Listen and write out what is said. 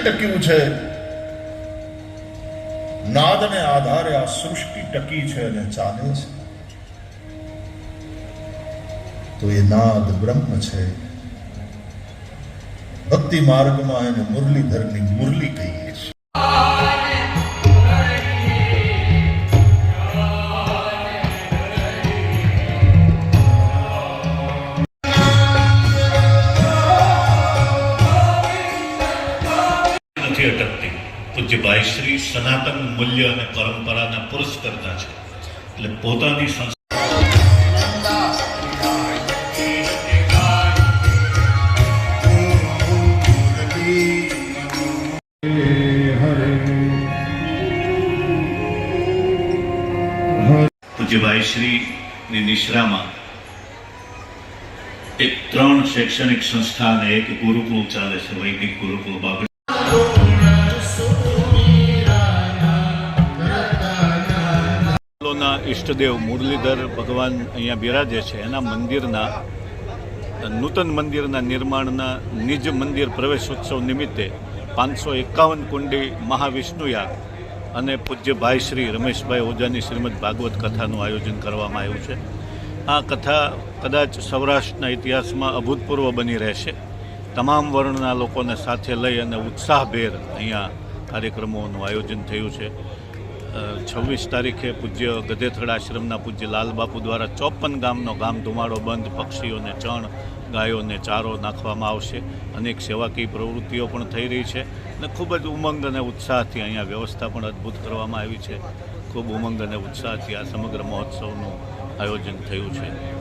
ટક્યું છે, નાદને આધારે આ સૃષ્ટિ ટકી છે અને ચાલે છે. તો એ નાદ બ્રહ્મ છે. ભક્તિ માર્ગમાં એને મુરલીધરની મુરલી કહીએ છીએ. નથી અટકતી. પૂજ્યભાઈ શ્રી સનાતન મૂલ્ય અને પરંપરાના પુરસ્કર્તા છે. એટલે પોતાની પૂજ્યભાઈ શ્રીની નિશ્રામાં એક 3 શૈક્ષણિક સંસ્થા અને એક ગુરુકુળ ચાલે છે, વૈદિક ગુરુકુળ. ઈષ્ટદેવ મુરલીધર ભગવાન અહીંયા બિરાજે છે. એના મંદિરના નૂતન મંદિરના નિર્માણના નિજ મંદિર પ્રવેશોત્સવ નિમિત્તે 551 કુંડી મહાવિષ્ણુયાગ અને પૂજ્યભાઈ શ્રી રમેશભાઈ ઓઝાની શ્રીમદ ભાગવત કથાનું આયોજન કરવામાં આવ્યું છે. આ કથા કદાચ સૌરાષ્ટ્રના ઇતિહાસમાં અભૂતપૂર્વ બની રહેશે. તમામ વર્ણના લોકોને સાથે લઈ અને ઉત્સાહભેર અહીંયા કાર્યક્રમોનું આયોજન થયું છે. 26 તારીખે પૂજ્ય ગધેથડ આશ્રમના પૂજ્ય લાલબાપુ દ્વારા 54 ગામનો ગામ ધુમાડો બંધ, પક્ષીઓને ચણ, ગાયોને ચારો નાખવામાં આવશે. અનેક સેવાકીય પ્રવૃત્તિઓ પણ થઈ રહી છે અને ખૂબ જ ઉમંગ અને ઉત્સાહથી અહીંયા વ્યવસ્થા પણ અદ્ભુત કરવામાં આવી છે. ખૂબ ઉમંગ અને ઉત્સાહથી આ સમગ્ર મહોત્સવનું આયોજન થયું છે.